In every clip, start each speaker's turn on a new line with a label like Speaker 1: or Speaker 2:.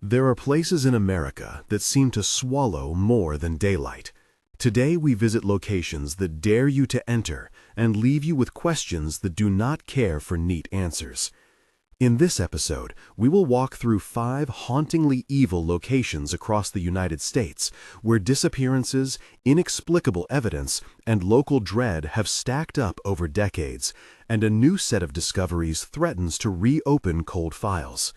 Speaker 1: There are places in America that seem to swallow more than daylight. Today we visit locations that dare you to enter and leave you with questions that do not care for neat answers. In this episode, we will walk through 5 hauntingly evil locations across the United States where disappearances, inexplicable evidence, and local dread have stacked up over decades, and a new set of discoveries threatens to reopen cold files.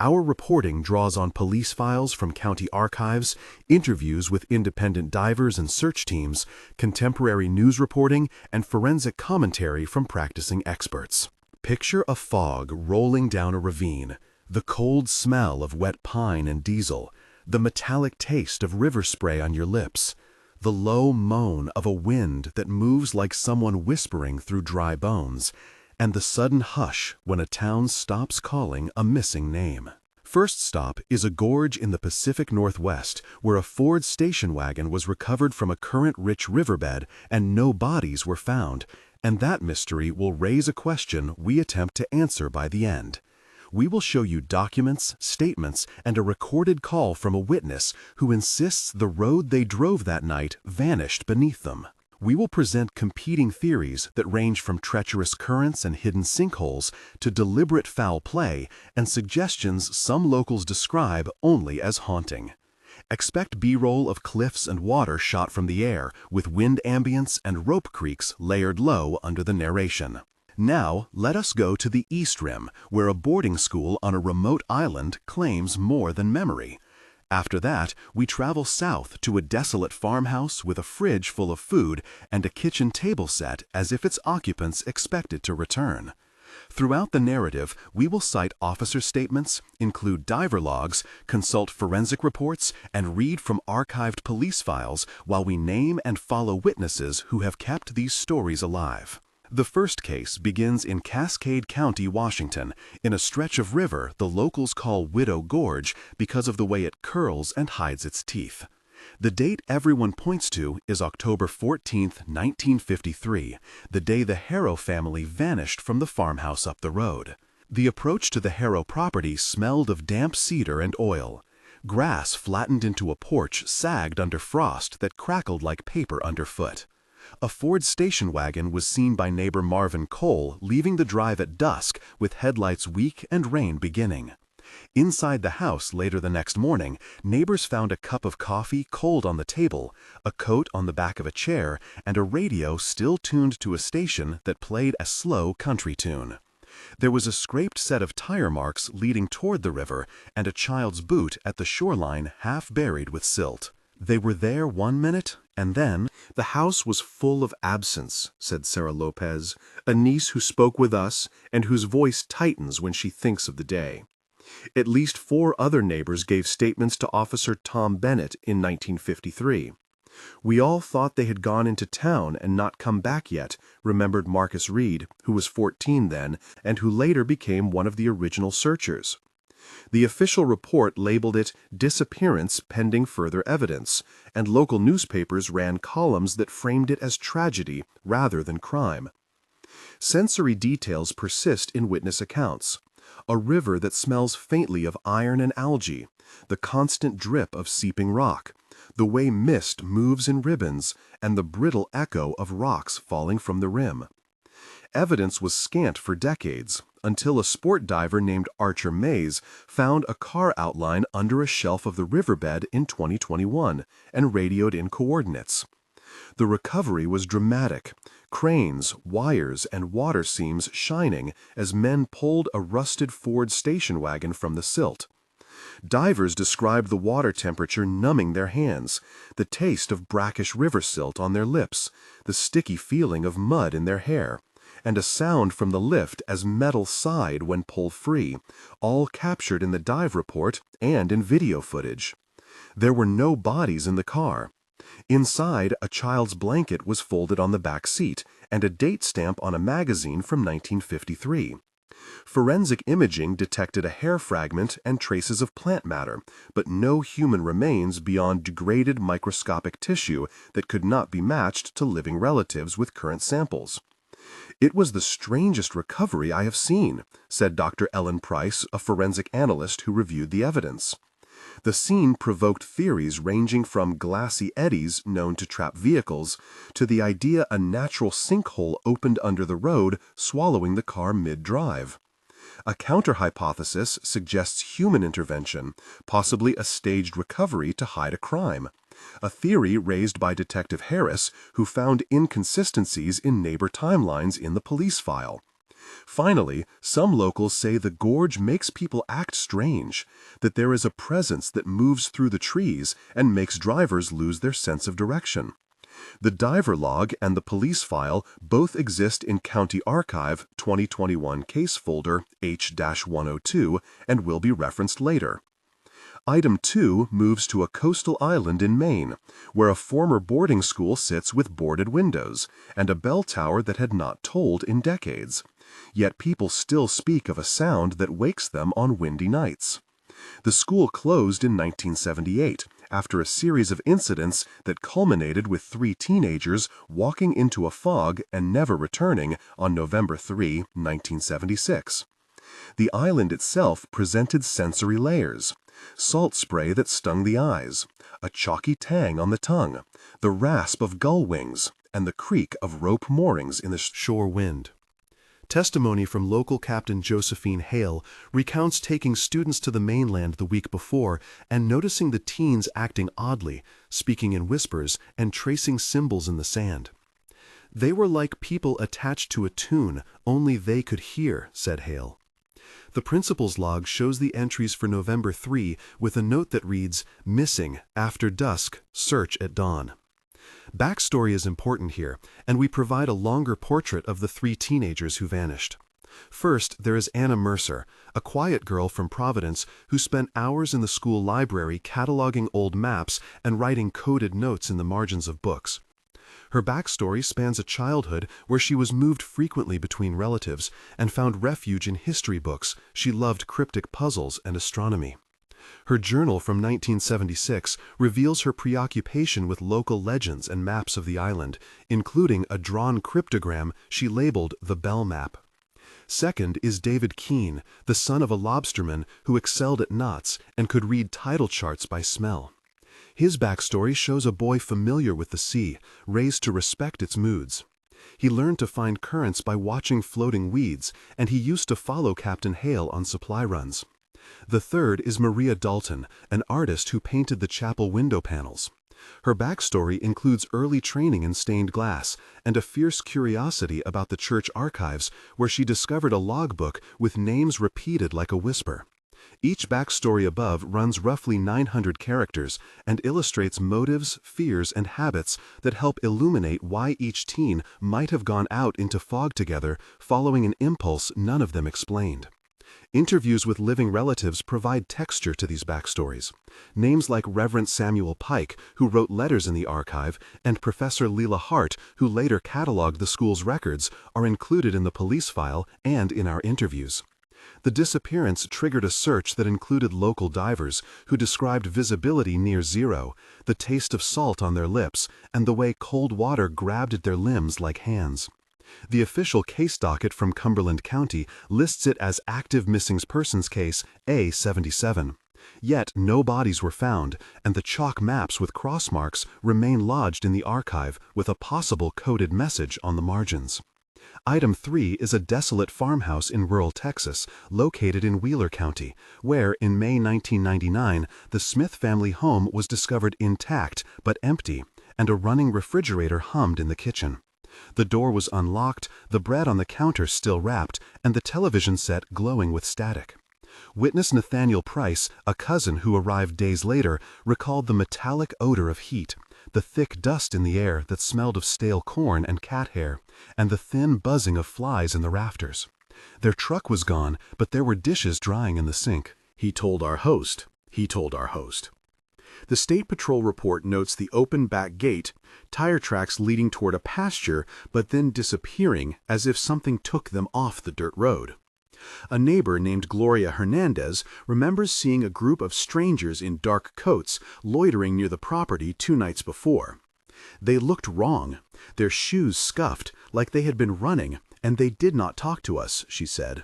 Speaker 1: Our reporting draws on police files from county archives, interviews with independent divers and search teams, contemporary news reporting, and forensic commentary from practicing experts. Picture a fog rolling down a ravine, the cold smell of wet pine and diesel, the metallic taste of river spray on your lips, the low moan of a wind that moves like someone whispering through dry bones, and the sudden hush when a town stops calling a missing name. First stop is a gorge in the Pacific Northwest where a Ford station wagon was recovered from a current-rich riverbed and no bodies were found, and that mystery will raise a question we attempt to answer by the end. We will show you documents, statements, and a recorded call from a witness who insists the road they drove that night vanished beneath them. We will present competing theories that range from treacherous currents and hidden sinkholes to deliberate foul play and suggestions some locals describe only as haunting. Expect B-roll of cliffs and water shot from the air, with wind ambience and rope creaks layered low under the narration. Now, let us go to the East Rim, where a boarding school on a remote island claims more than memory. After that, we travel south to a desolate farmhouse with a fridge full of food and a kitchen table set as if its occupants expected to return. Throughout the narrative, we will cite officer statements, include diver logs, consult forensic reports, and read from archived police files while we name and follow witnesses who have kept these stories alive. The first case begins in Cascade County, Washington, in a stretch of river the locals call Widow Gorge because of the way it curls and hides its teeth. The date everyone points to is October 14, 1953, the day the Harrow family vanished from the farmhouse up the road. The approach to the Harrow property smelled of damp cedar and oil. Grass flattened into a porch sagged under frost that crackled like paper underfoot. A Ford station wagon was seen by neighbor Marvin Cole leaving the drive at dusk with headlights weak and rain beginning. Inside the house later the next morning, neighbors found a cup of coffee cold on the table, a coat on the back of a chair, and a radio still tuned to a station that played a slow country tune. There was a scraped set of tire marks leading toward the river and a child's boot at the shoreline half buried with silt. They were there 1 minute, and then, "The house was full of absence," said Sarah Lopez, a niece who spoke with us and whose voice tightens when she thinks of the day. At least 4 other neighbors gave statements to Officer Tom Bennett in 1953. "We all thought they had gone into town and not come back yet," remembered Marcus Reed, who was 14 then and who later became one of the original searchers. The official report labeled it "disappearance pending further evidence," and local newspapers ran columns that framed it as tragedy rather than crime. Sensory details persist in witness accounts. A river that smells faintly of iron and algae, the constant drip of seeping rock, the way mist moves in ribbons, and the brittle echo of rocks falling from the rim. Evidence was scant for decades, until a sport diver named Archer Mays found a car outline under a shelf of the riverbed in 2021 and radioed in coordinates. The recovery was dramatic, cranes, wires, and water seams shining as men pulled a rusted Ford station wagon from the silt. Divers described the water temperature numbing their hands, the taste of brackish river silt on their lips, the sticky feeling of mud in their hair, and a sound from the lift as metal sighed when pulled free, all captured in the dive report and in video footage. There were no bodies in the car. Inside, a child's blanket was folded on the back seat, and a date stamp on a magazine from 1953. Forensic imaging detected a hair fragment and traces of plant matter, but no human remains beyond degraded microscopic tissue that could not be matched to living relatives with current samples.
Speaker 2: "It was the strangest recovery I have seen," said Dr. Ellen Price, a forensic analyst who reviewed the evidence. The scene provoked theories ranging from glassy eddies known to trap vehicles to the idea a natural sinkhole opened under the road, swallowing the car mid-drive. A counter-hypothesis suggests human intervention, possibly a staged recovery to hide a crime. A theory raised by Detective Harris, who found inconsistencies in neighbor timelines in the police file. Finally, some locals say the gorge makes people act strange, that there is a presence that moves through the trees and makes drivers lose their sense of direction. The diver log and the police file both exist in County Archive 2021 Case Folder H-102 and will be referenced later. Item 2 moves to a coastal island in Maine, where a former boarding school sits with boarded windows, and a bell tower that had not tolled in decades. Yet people still speak of a sound that wakes them on windy nights. The school closed in 1978, after a series of incidents that culminated with 3 teenagers walking into a fog and never returning on November 3, 1976. The island itself presented sensory layers: salt spray that stung the eyes, a chalky tang on the tongue, the rasp of gull wings, and the creak of rope moorings in the
Speaker 1: shore wind. Testimony from local Captain Josephine Hale recounts taking students to the mainland the week before and noticing the teens acting oddly, speaking in whispers, and tracing symbols in the sand. "They were like people attached to a tune, only they could hear," said Hale. The principal's log shows the entries for November 3 with a note that reads, "Missing, after dusk, search at dawn." Backstory is important here, and we provide a longer portrait of the 3 teenagers who vanished. First, there is Anna Mercer, a quiet girl from Providence who spent hours in the school library cataloging old maps and writing coded notes in the margins of books. Her backstory spans a childhood where she was moved frequently between relatives and found refuge in history books. She loved cryptic puzzles and astronomy. Her journal from 1976 reveals her preoccupation with local legends and maps of the island, including a drawn cryptogram she labeled the Bell Map. Second is David Keene, the son of a lobsterman who excelled at knots and could read tidal charts by smell. His backstory shows a boy familiar with the sea, raised to respect its moods. He learned to find currents by watching floating weeds, and he used to follow Captain Hale on supply runs. The third is Maria Dalton, an artist who painted the chapel window panels. Her backstory includes early training in stained glass and a fierce curiosity about the church archives, where she discovered a logbook with names repeated like a whisper. Each backstory above runs roughly 900 characters and illustrates motives, fears, and habits that help illuminate why each teen might have gone out into fog together, following an impulse none of them explained. Interviews with living relatives provide texture to these backstories. Names like Reverend Samuel Pike, who wrote letters in the archive, and Professor Leela Hart, who later cataloged the school's records, are included in the police file and in our interviews. The disappearance triggered a search that included local divers, who described visibility near zero, the taste of salt on their lips, and the way cold water grabbed at their limbs like hands. The official case docket from Cumberland County lists it as active missing persons case A77. Yet no bodies were found, and the chalk maps with cross marks remain lodged in the archive with a possible coded message on the margins. Item 3 is a desolate farmhouse in rural Texas, located in Wheeler County, where, in May 1999, the Smith family home was discovered intact but empty, and a running refrigerator hummed in the kitchen. The door was unlocked, the bread on the counter still wrapped, and the television set glowing with static. Witness Nathaniel Price, a cousin who arrived days later, recalled the metallic odor of heat, the thick dust in the air that smelled of stale corn and cat hair, and the thin buzzing of flies in the rafters. Their truck was gone, but there were dishes drying in the sink.
Speaker 3: He told our host. The State Patrol report notes the open back gate, tire tracks leading toward a pasture, but then disappearing as if something took them off the dirt road. A neighbor named Gloria Hernandez remembers seeing a group of strangers in dark coats loitering near the property 2 nights before. They looked wrong, their shoes scuffed, like they had been running, and they did not talk to us, she said.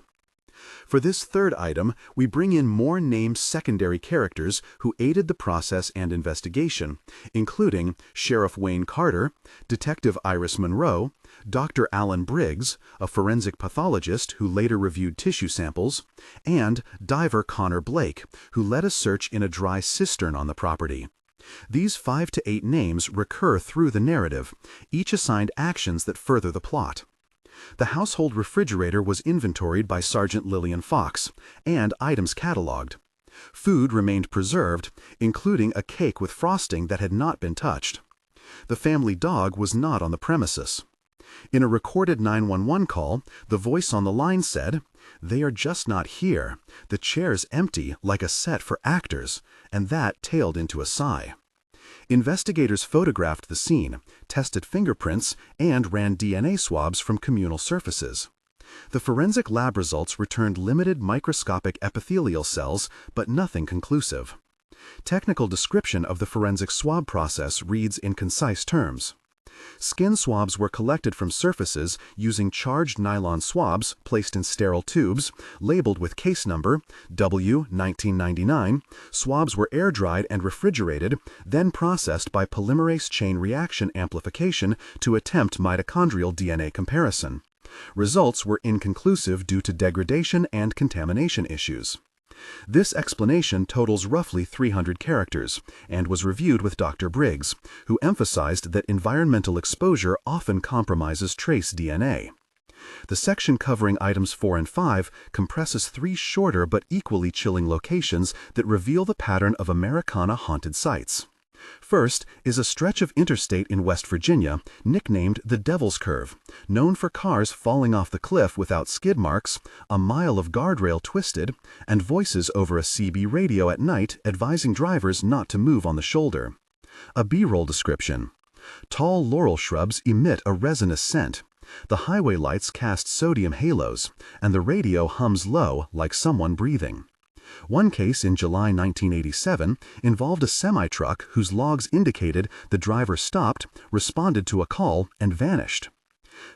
Speaker 3: For this third item, we bring in more named secondary characters who aided the process and investigation, including Sheriff Wayne Carter, Detective Iris Monroe, Dr. Alan Briggs, a forensic pathologist who later reviewed tissue samples, and diver Connor Blake, who led a search in a dry cistern on the property. These 5 to 8 names recur through the narrative, each assigned actions that further the plot. The household refrigerator was inventoried by Sergeant Lillian Fox, and items cataloged. Food remained preserved, including a cake with frosting that had not been touched. The family dog was not on the premises. In a recorded 911 call, the voice on the line said, "They are just not here. The chair's empty like a set for actors," and that tailed into a sigh. Investigators photographed the scene, tested fingerprints, and ran DNA swabs from communal surfaces. The forensic lab results returned limited microscopic epithelial cells, but nothing conclusive. Technical description of the forensic swab process reads in concise terms. Skin swabs were collected from surfaces using charged nylon swabs placed in sterile tubes, labeled with case number W1999. Swabs were air-dried and refrigerated, then processed by polymerase chain reaction amplification to attempt mitochondrial DNA comparison. Results were inconclusive due to degradation and contamination issues. This explanation totals roughly 300 characters and was reviewed with Dr. Briggs, who emphasized that environmental exposure often compromises trace DNA. The section covering items 4 and 5 compresses 3 shorter but equally chilling locations that reveal the pattern of Americana haunted sites. First is a stretch of interstate in West Virginia nicknamed the Devil's Curve, known for cars falling off the cliff without skid marks, a mile of guardrail twisted, and voices over a CB radio at night advising drivers not to move on the shoulder. A B-roll description. Tall laurel shrubs emit a resinous scent. The highway lights cast sodium halos, and the radio hums low like someone breathing. One case in July 1987 involved a semi-truck whose logs indicated the driver stopped, responded to a call, and vanished.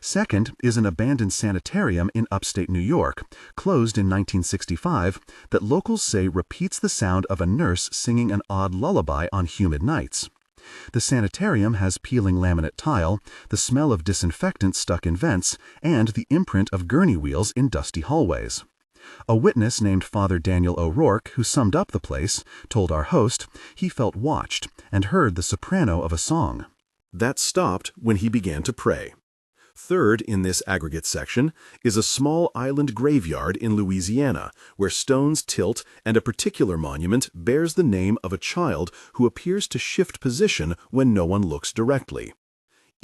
Speaker 3: Second is an abandoned sanitarium in upstate New York, closed in 1965, that locals say repeats the sound of a nurse singing an odd lullaby on humid nights. The sanitarium has peeling laminate tile, the smell of disinfectant stuck in vents, and the imprint of gurney wheels in dusty hallways. A witness named Father Daniel O'Rourke, who summed up the place, told our host he felt watched and heard the soprano of a song.
Speaker 1: That stopped when he began to pray. Third in this aggregate section is a small island graveyard in Louisiana where stones tilt and a particular monument bears the name of a child who appears to shift position when no one looks directly.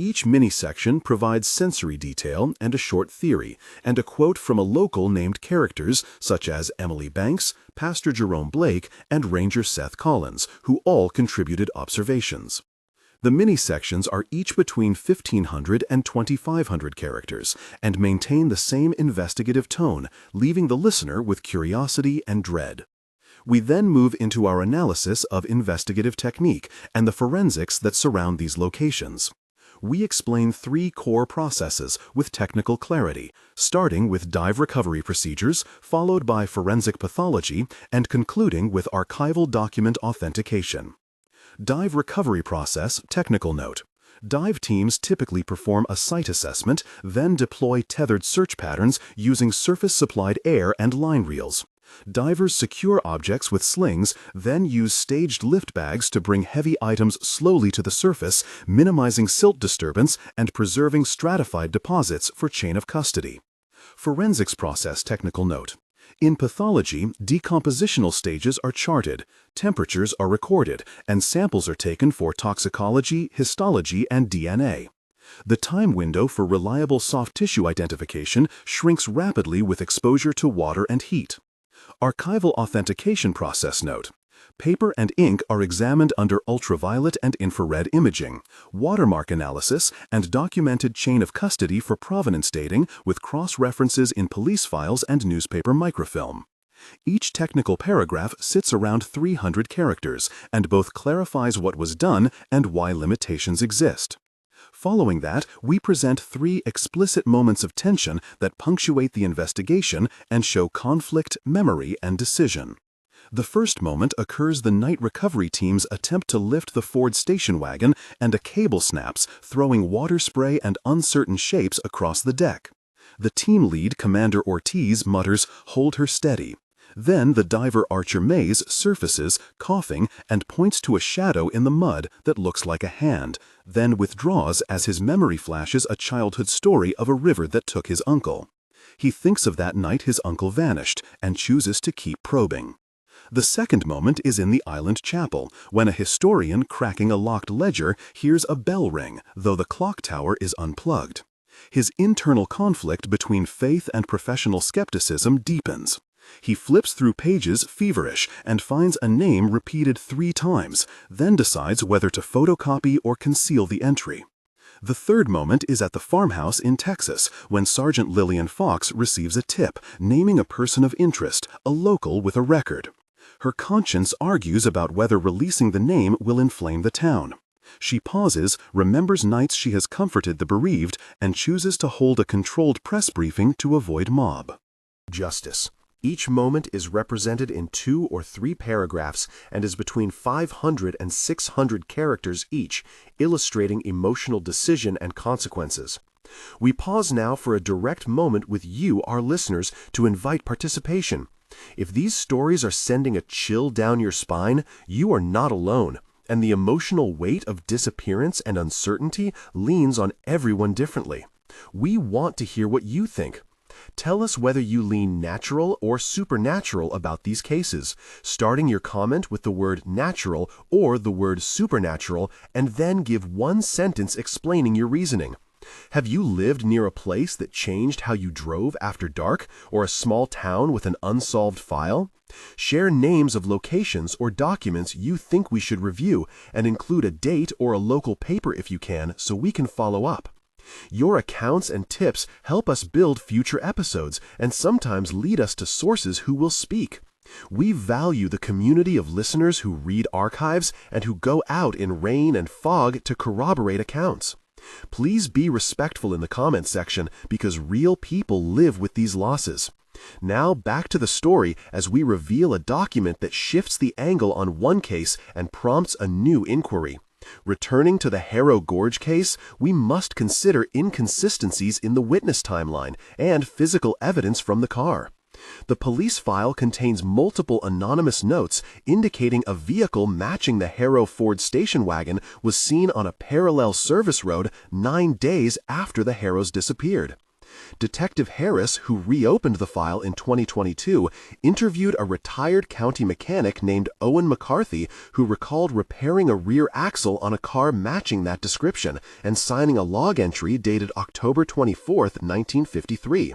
Speaker 1: Each mini-section provides sensory detail and a short theory, and a quote from a local named characters such as Emily Banks, Pastor Jerome Blake, and Ranger Seth Collins, who all contributed observations. The mini-sections are each between 1,500 and 2,500 characters and maintain the same investigative tone, leaving the listener with curiosity and dread. We then move into our analysis of investigative technique and the forensics that surround these locations. We explain 3 core processes with technical clarity, starting with dive recovery procedures, followed by forensic pathology, and concluding with archival document authentication. Dive recovery process, technical note. Dive teams typically perform a site assessment, then deploy tethered search patterns using surface-supplied air and line reels. Divers secure objects with slings, then use staged lift bags to bring heavy items slowly to the surface, minimizing silt disturbance and preserving stratified deposits for chain of custody. Forensics process, technical note. In pathology, decompositional stages are charted, temperatures are recorded, and samples are taken for toxicology, histology, and DNA. The time window for reliable soft tissue identification shrinks rapidly with exposure to water and heat. Archival authentication process note. Paper and ink are examined under ultraviolet and infrared imaging, watermark analysis, and documented chain of custody for provenance dating with cross-references in police files and newspaper microfilm. Each technical paragraph sits around 300 characters and both clarifies what was done and why limitations exist.
Speaker 3: Following that, we present 3 explicit moments of tension that punctuate the investigation and show conflict, memory, and decision. The first moment occurs the night recovery team's attempt to lift the Ford station wagon and a cable snaps, throwing water spray and uncertain shapes across the deck. The team lead, Commander Ortiz, mutters, "Hold her steady." Then the diver Archer Mays surfaces, coughing, and points to a shadow in the mud that looks like a hand, then withdraws as his memory flashes a childhood story of a river that took his uncle. He thinks of that night his uncle vanished and chooses to keep probing. The second moment is in the island chapel, when a historian cracking a locked ledger hears a bell ring, though the clock tower is unplugged. His internal conflict between faith and professional skepticism deepens. He flips through pages feverish and finds a name repeated 3 times, then decides whether to photocopy or conceal the entry. The third moment is at the farmhouse in Texas, when Sergeant Lillian Fox receives a tip naming a person of interest, a local with a record. Her conscience argues about whether releasing the name will inflame the town. She pauses, remembers nights she has comforted the bereaved, and chooses to hold a controlled press briefing to avoid mob.
Speaker 1: Justice. Each moment is represented in 2 or 3 paragraphs and is between 500 and 600 characters each, illustrating emotional decision and consequences. We pause now for a direct moment with you, our listeners, to invite participation. If these stories are sending a chill down your spine, you are not alone, and the emotional weight of disappearance and uncertainty leans on everyone differently. We want to hear what you think. Tell us whether you lean natural or supernatural about these cases, starting your comment with the word natural or the word supernatural, and then give 1 sentence explaining your reasoning. Have you lived near a place that changed how you drove after dark, or a small town with an unsolved file? Share names of locations or documents you think we should review, and include a date or a local paper if you can, so we can follow up. Your accounts and tips help us build future episodes and sometimes lead us to sources who will speak. We value the community of listeners who read archives and who go out in rain and fog to corroborate accounts. Please be respectful in the comments section because real people live with these losses. Now back to the story as we reveal a document that shifts the angle on one case and prompts a new inquiry. Returning to the Harrow Gorge case, we must consider inconsistencies in the witness timeline and physical evidence from the car. The police file contains multiple anonymous notes indicating a vehicle matching the Harrow Ford station wagon was seen on a parallel service road 9 days after the Harrows disappeared. Detective Harris, who reopened the file in 2022, interviewed a retired county mechanic named Owen McCarthy who recalled repairing a rear axle on a car matching that description and signing a log entry dated October 24, 1953.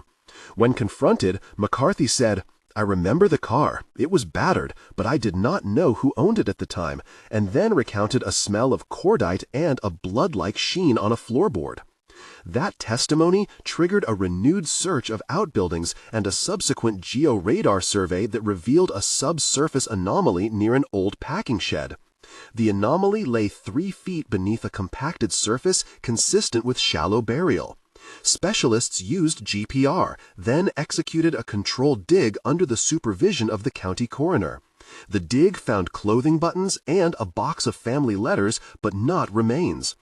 Speaker 1: When confronted, McCarthy said, "I remember the car. It was battered, but I did not know who owned it at the time," and then recounted a smell of cordite and a blood-like sheen on a floorboard. That testimony triggered a renewed search of outbuildings and a subsequent georadar survey that revealed a subsurface anomaly near an old packing shed. The anomaly lay 3 feet beneath a compacted surface consistent with shallow burial. Specialists used GPR, then executed a controlled dig under the supervision of the county coroner. The dig found clothing buttons and a box of family letters, but not remains.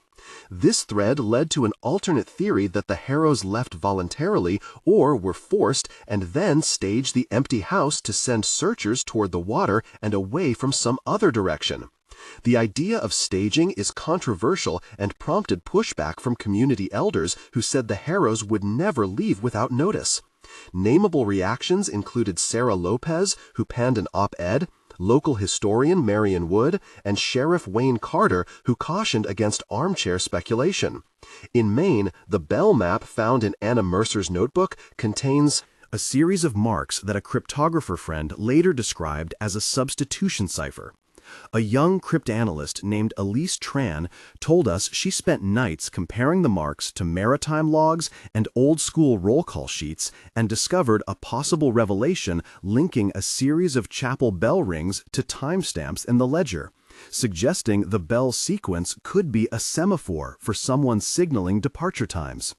Speaker 1: This thread led to an alternate theory that the Harrows left voluntarily or were forced and then staged the empty house to send searchers toward the water and away from some other direction. The idea of staging is controversial and prompted pushback from community elders who said the Harrows would never leave without notice. Nameable reactions included Sarah Lopez, who penned an op-ed, local historian Marion Wood, and Sheriff Wayne Carter, who cautioned against armchair speculation. In Maine, the Bell map found in Anna Mercer's notebook contains
Speaker 3: a series of marks that a cryptographer friend later described as a substitution cipher. A young cryptanalyst named Elise Tran told us she spent nights comparing the marks to maritime logs and old-school roll call sheets and discovered a possible revelation linking a series of chapel bell rings to timestamps in the ledger.
Speaker 1: suggesting the bell sequence could be a semaphore for someone signaling departure times.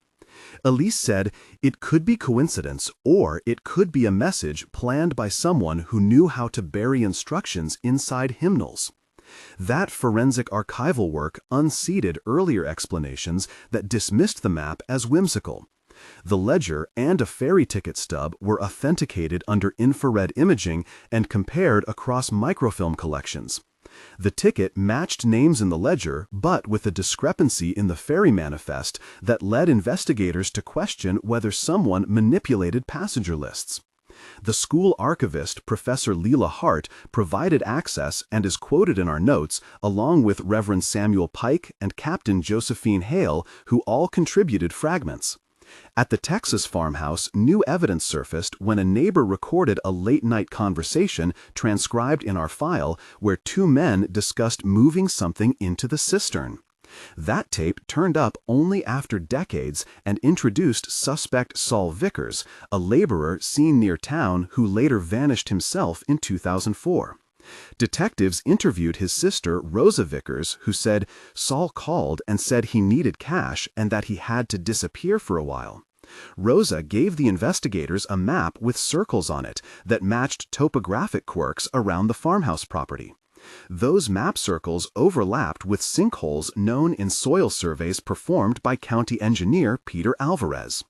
Speaker 1: Elise said it could be coincidence or it could be a message planned by someone who knew how to bury instructions inside hymnals. That forensic archival work unseated earlier explanations that dismissed the map as whimsical. The ledger and a ferry ticket stub were authenticated under infrared imaging and compared across microfilm collections. The ticket matched names in the ledger, but with a discrepancy in the ferry manifest that led investigators to question whether someone manipulated passenger lists. The school archivist, Professor Leela Hart, provided access and is quoted in our notes, along with Reverend Samuel Pike and Captain Josephine Hale, who all contributed fragments. At the Texas farmhouse, new evidence surfaced when a neighbor recorded a late-night conversation transcribed in our file where two men discussed moving something into the cistern. That tape turned up only after decades and introduced suspect Saul Vickers, a laborer seen near town who later vanished himself in 2004. Detectives interviewed his sister, Rosa Vickers, who said Saul called and said he needed cash and that he had to disappear for a while. Rosa gave the investigators a map with circles on it that matched topographic quirks around the farmhouse property. Those map circles overlapped with sinkholes known in soil surveys performed by county engineer Peter Alvarez.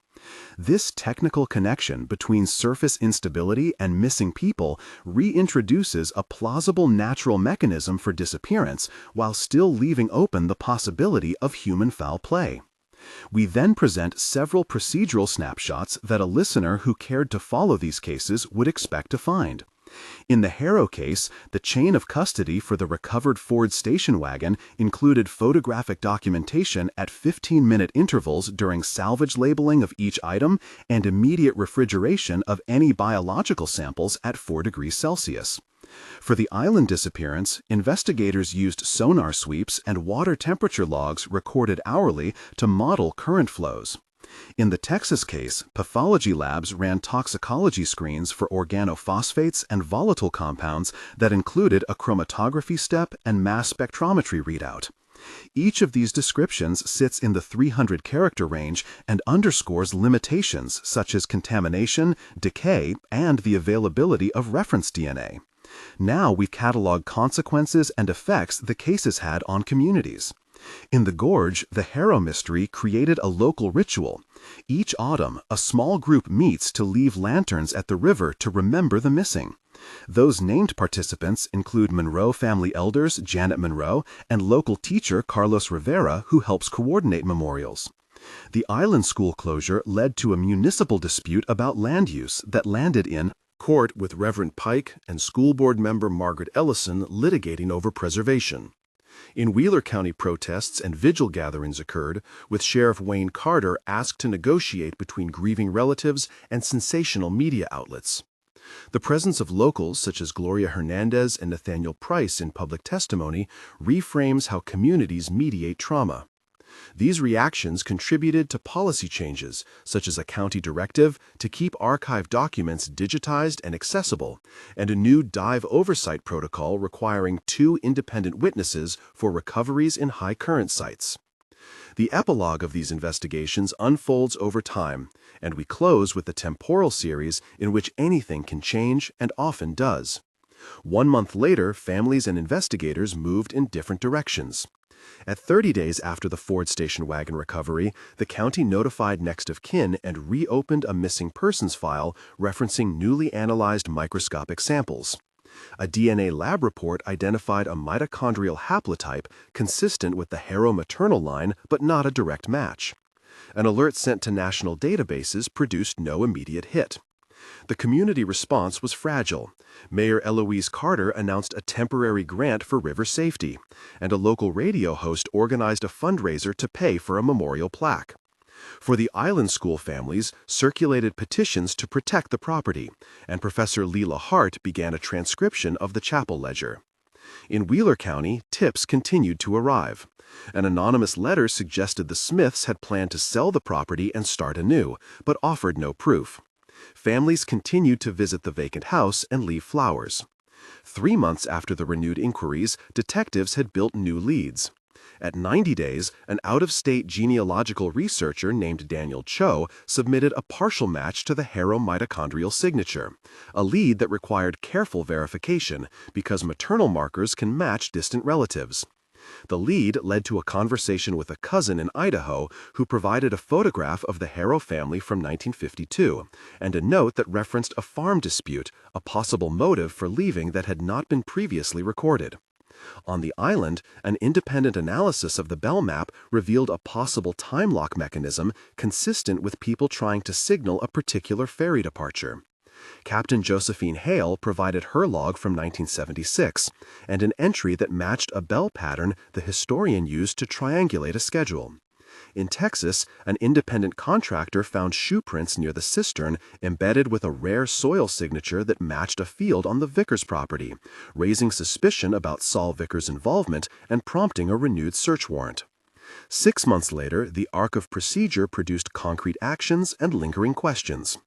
Speaker 1: This technical connection between surface instability and missing people reintroduces a plausible natural mechanism for disappearance while still leaving open the possibility of human foul play. We then present several procedural snapshots that a listener who cared to follow these cases would expect to find. In the Harrow case, the chain of custody for the recovered Ford station wagon included photographic documentation at 15-minute intervals during salvage labeling of each item and immediate refrigeration of any biological samples at 4 degrees Celsius. For the island disappearance, investigators used sonar sweeps and water temperature logs recorded hourly to model current flows. In the Texas case, pathology labs ran toxicology screens for organophosphates and volatile compounds that included a chromatography step and mass spectrometry readout. Each of these descriptions sits in the 300-character range and underscores limitations such as contamination, decay, and the availability of reference DNA. Now we've cataloged consequences and effects the cases had on communities. In the Gorge, the Harrow mystery created a local ritual. Each autumn, a small group meets to leave lanterns at the river to remember the missing. Those named participants include Monroe family elders Janet Monroe and local teacher Carlos Rivera, who helps coordinate memorials. The island school closure led to a municipal dispute about land use that landed in court with Reverend Pike and school board member Margaret Ellison litigating over preservation. In Wheeler County, protests and vigil gatherings occurred, with Sheriff Wayne Carter asked to negotiate between grieving relatives and sensational media outlets. The presence of locals such as Gloria Hernandez and Nathaniel Price in public testimony reframes how communities mediate trauma. These reactions contributed to policy changes, such as a county directive to keep archived documents digitized and accessible, and a new dive oversight protocol requiring 2 independent witnesses for recoveries in high-current sites. The epilogue of these investigations unfolds over time, and we close with the temporal series in which anything can change and often does. 1 month later, families and investigators moved in different directions. At 30 days after the Ford station wagon recovery, the county notified next of kin and reopened a missing persons file referencing newly analyzed microscopic samples. A DNA lab report identified a mitochondrial haplotype consistent with the Harrow maternal line but not a direct match. An alert sent to national databases produced no immediate hit. The community response was fragile. Mayor Eloise Carter announced a temporary grant for river safety, and a local radio host organized a fundraiser to pay for a memorial plaque. For the island school families, circulated petitions to protect the property, and Professor Leela Hart began a transcription of the chapel ledger. In Wheeler County, tips continued to arrive. An anonymous letter suggested the Smiths had planned to sell the property and start anew, but offered no proof. Families continued to visit the vacant house and leave flowers.
Speaker 2: 3 months after the renewed inquiries, detectives had built new leads. At 90 days, an out-of-state genealogical researcher named Daniel Cho submitted a partial match to the Harrow mitochondrial signature, a lead that required careful verification because maternal markers can match distant relatives. The lead led to a conversation with a cousin in Idaho who provided a photograph of the Harrow family from 1952 and a note that referenced a farm dispute, a possible motive for leaving that had not been previously recorded. On the island, an independent analysis of the bell map revealed a possible time lock mechanism consistent with people trying to signal a particular ferry departure. Captain Josephine Hale provided her log from 1976 and an entry that matched a bell pattern the historian used to triangulate a schedule. In Texas, an independent contractor found shoe prints near the cistern embedded with a rare soil signature that matched a field on the Vickers property, raising suspicion about Saul Vickers' involvement and prompting a renewed search warrant. 6 months later, the arc of procedure produced concrete actions and lingering questions.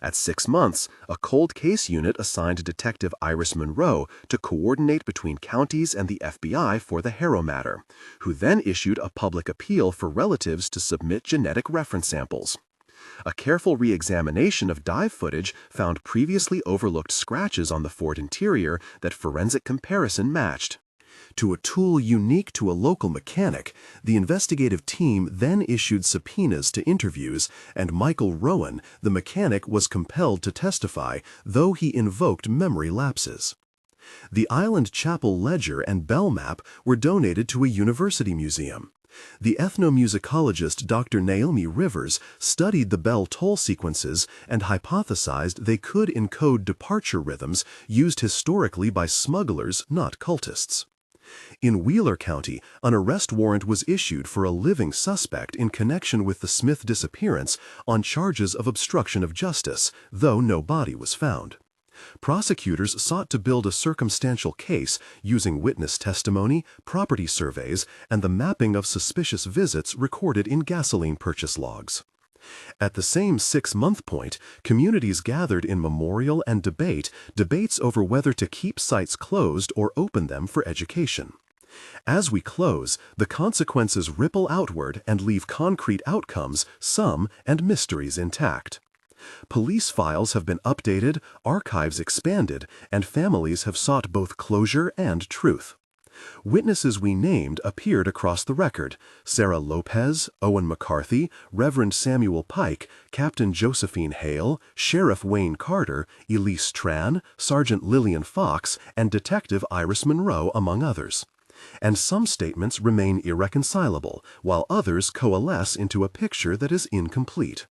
Speaker 2: At 6 months, a cold case unit assigned Detective Iris Monroe to coordinate between counties and the FBI for the Harrow matter, who then issued a public appeal for relatives to submit genetic reference samples. A careful re-examination of dive footage found previously overlooked scratches on the Ford interior that forensic comparison matched.
Speaker 1: To a tool unique to a local mechanic, the investigative team then issued subpoenas to interviews, and Michael Rowan, the mechanic, was compelled to testify, though he invoked memory lapses. The Island Chapel ledger and bell map were donated to a university museum. The ethnomusicologist Dr. Naomi Rivers studied the bell toll sequences and hypothesized they could encode departure rhythms used historically by smugglers, not cultists. In Wheeler County, an arrest warrant was issued for a living suspect in connection with the Smith disappearance on charges of obstruction of justice, though no body was found. Prosecutors sought to build a circumstantial case using witness testimony, property surveys, and the mapping of suspicious visits recorded in gasoline purchase logs. At the same 6-month point, communities gathered in memorial and debates over whether to keep sites closed or open them for education. As we close, the consequences ripple outward and leave concrete outcomes, some, and mysteries intact. Police files have been updated, archives expanded, and families have sought both closure and truth. Witnesses we named appeared across the record: Sarah Lopez, Owen McCarthy, Reverend Samuel Pike, Captain Josephine Hale, Sheriff Wayne Carter, Elise Tran, Sergeant Lillian Fox, and Detective Iris Monroe, among others. And some statements remain irreconcilable, while others coalesce into a picture that is incomplete.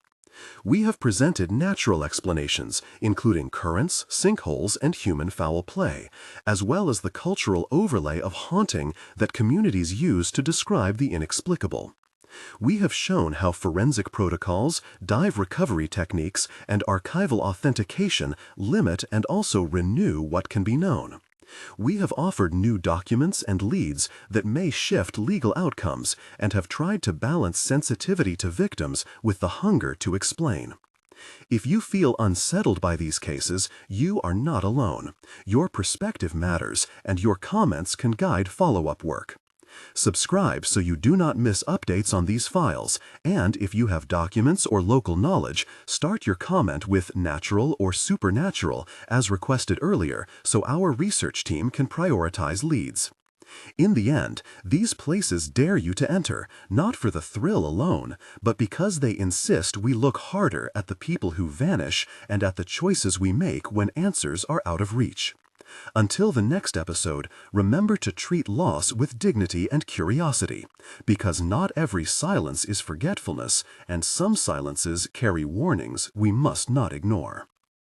Speaker 1: We have presented natural explanations, including currents, sinkholes, and human foul play, as well as the cultural overlay of haunting that communities use to describe the inexplicable. We have shown how forensic protocols, dive recovery techniques, and archival authentication limit and also renew what can be known. We have offered new documents and leads that may shift legal outcomes and have tried to balance sensitivity to victims with the hunger to explain. If you feel unsettled by these cases, you are not alone. Your perspective matters, and your comments can guide follow-up work. Subscribe so you do not miss updates on these files, and if you have documents or local knowledge, start your comment with natural or supernatural as requested earlier so our research team can prioritize leads. In the end, these places dare you to enter, not for the thrill alone, but because they insist we look harder at the people who vanish and at the choices we make when answers are out of reach. Until the next episode, remember to treat loss with dignity and curiosity, because not every silence is forgetfulness, and some silences carry warnings we must not ignore.